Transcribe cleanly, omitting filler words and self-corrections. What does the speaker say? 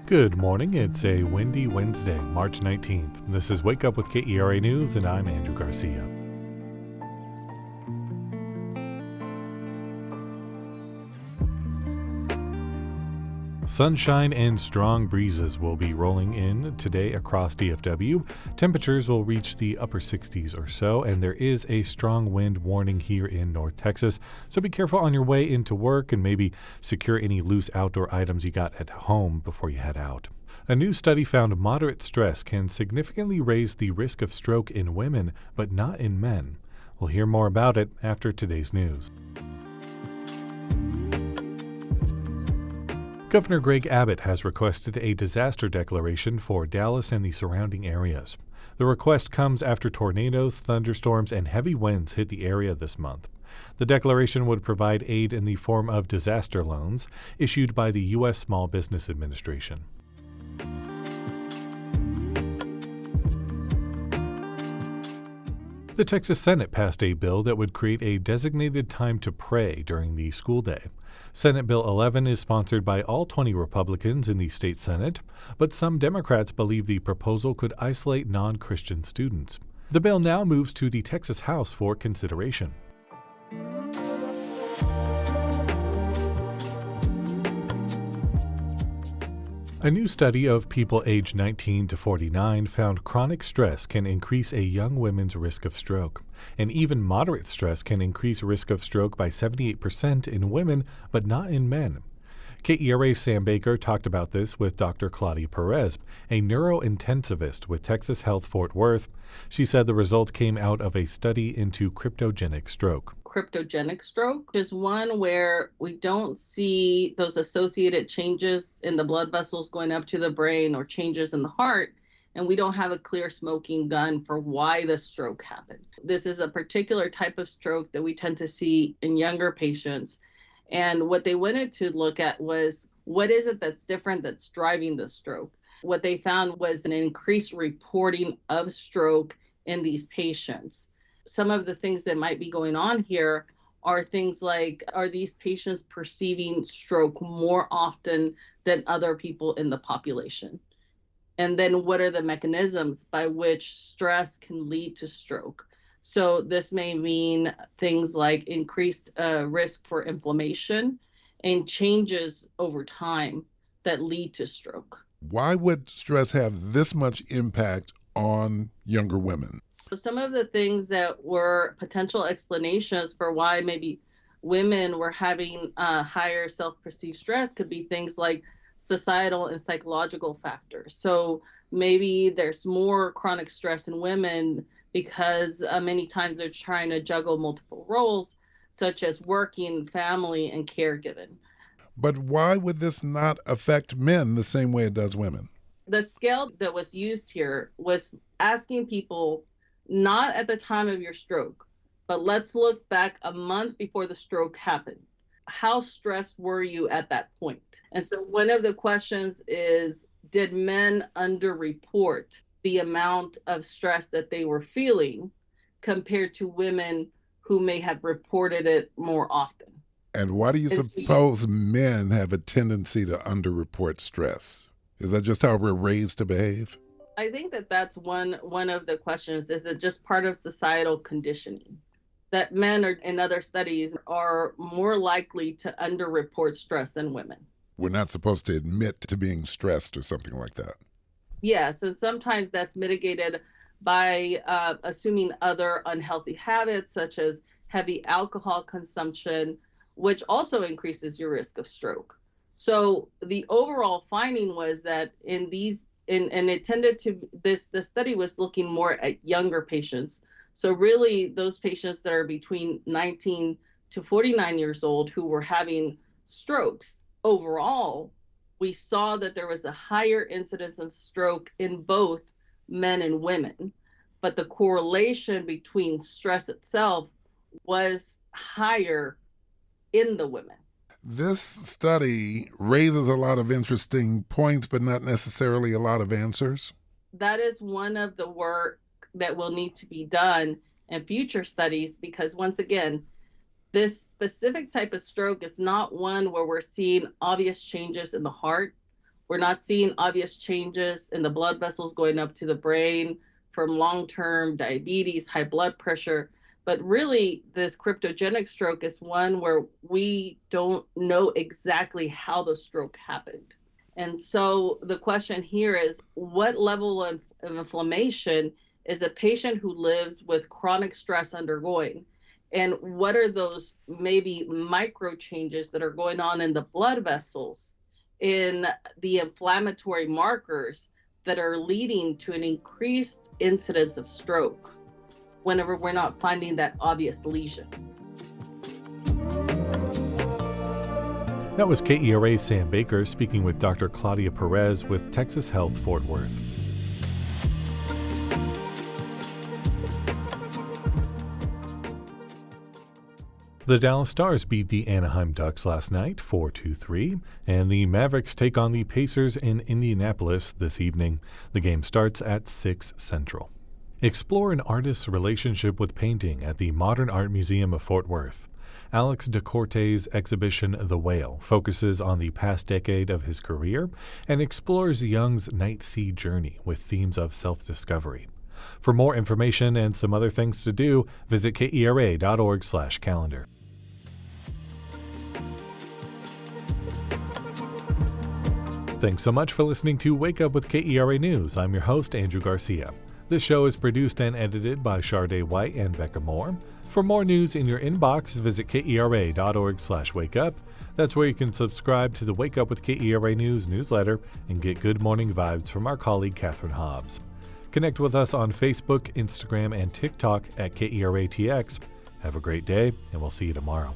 Good morning. It's a windy Wednesday, March 19th. This is Wake Up with KERA News, and I'm Andrew Garcia. Sunshine and strong breezes will be rolling in today across DFW. Temperatures will reach the upper 60s or so, and there is a strong wind warning here in North Texas. So be careful on your way into work and maybe secure any loose outdoor items you got at home before you head out. A new study found moderate stress can significantly raise the risk of stroke in women, but not in men. We'll hear more about it after today's news. Governor Greg Abbott has requested a disaster declaration for Dallas and the surrounding areas. The request comes after tornadoes, thunderstorms, and heavy winds hit the area this month. The declaration would provide aid in the form of disaster loans issued by the U.S. Small Business Administration. The Texas Senate passed a bill that would create a designated time to pray during the school day. Senate Bill 11 is sponsored by all 20 Republicans in the state Senate, but some Democrats believe the proposal could isolate non-Christian students. The bill now moves to the Texas House for consideration. A new study of people aged 19 to 49 found chronic stress can increase a young woman's risk of stroke. And even moderate stress can increase risk of stroke by 78% in women, but not in men. KERA's Sam Bekah talked about this with Dr. Claudia Perez, a neurointensivist with Texas Health Fort Worth. She said the result came out of a study into cryptogenic stroke. Cryptogenic stroke is one where we don't see those associated changes in the blood vessels going up to the brain or changes in the heart, and we don't have a clear smoking gun for why the stroke happened. This is a particular type of stroke that we tend to see in younger patients. And what they wanted to look at was, what is it that's different that's driving the stroke? What they found was an increased reporting of stroke in these patients. Some of the things that might be going on here are things like, are these patients perceiving stroke more often than other people in the population? And then what are the mechanisms by which stress can lead to stroke? So this may mean things like increased risk for inflammation and changes over time that lead to stroke. Why would stress have this much impact on younger women? So some of the things that were potential explanations for why maybe women were having higher self-perceived stress could be things like societal and psychological factors. So maybe there's more chronic stress in women because many times they're trying to juggle multiple roles, such as working, family, and caregiving. But why would this not affect men the same way it does women? The scale that was used here was asking people, not at the time of your stroke, but let's look back a month before the stroke happened. How stressed were you at that point? And so one of the questions is, did men underreport the amount of stress that they were feeling compared to women who may have reported it more often? And why do you suppose men have a tendency to underreport stress? Is that just how we're raised to behave? I think that that's one of the questions. Is it just part of societal conditioning? That men in other studies are more likely to underreport stress than women. We're not supposed to admit to being stressed or something like that. Yes, and sometimes that's mitigated by assuming other unhealthy habits, such as heavy alcohol consumption, which also increases your risk of stroke. So the overall finding was that the study was looking more at younger patients. So really those patients that are between 19 to 49 years old who were having strokes. Overall, we saw that there was a higher incidence of stroke in both men and women, but the correlation between stress itself was higher in the women. This study raises a lot of interesting points, but not necessarily a lot of answers. That is one of the work that will need to be done in future studies, because once again, this specific type of stroke is not one where we're seeing obvious changes in the heart We're not seeing obvious changes in the blood vessels going up to the brain from long-term diabetes, high blood pressure. But really, this cryptogenic stroke is one where we don't know exactly how the stroke happened. And so the question here is, what level of inflammation is a patient who lives with chronic stress undergoing? And what are those maybe micro changes that are going on in the blood vessels, in the inflammatory markers that are leading to an increased incidence of stroke whenever we're not finding that obvious lesion? That was KERA's Sam Baker speaking with Dr. Claudia Perez with Texas Health Fort Worth. The Dallas Stars beat the Anaheim Ducks last night 4-3, and the Mavericks take on the Pacers in Indianapolis this evening. The game starts at 6 Central. Explore an artist's relationship with painting at the Modern Art Museum of Fort Worth. Alex DeCorte's exhibition The Whale focuses on the past decade of his career and explores Jung's night sea journey with themes of self-discovery. For more information and some other things to do, visit kera.org/calendar. Thanks so much for listening to Wake Up with KERA News. I'm your host, Andrew Garcia. This show is produced and edited by Shardae White and Bekah Morr. For more news in your inbox, visit kera.org/wakeup. That's where you can subscribe to the Wake Up with KERA News newsletter and get good morning vibes from our colleague Catherine Hobbs. Connect with us on Facebook, Instagram, and TikTok at KERATX. Have a great day, and we'll see you tomorrow.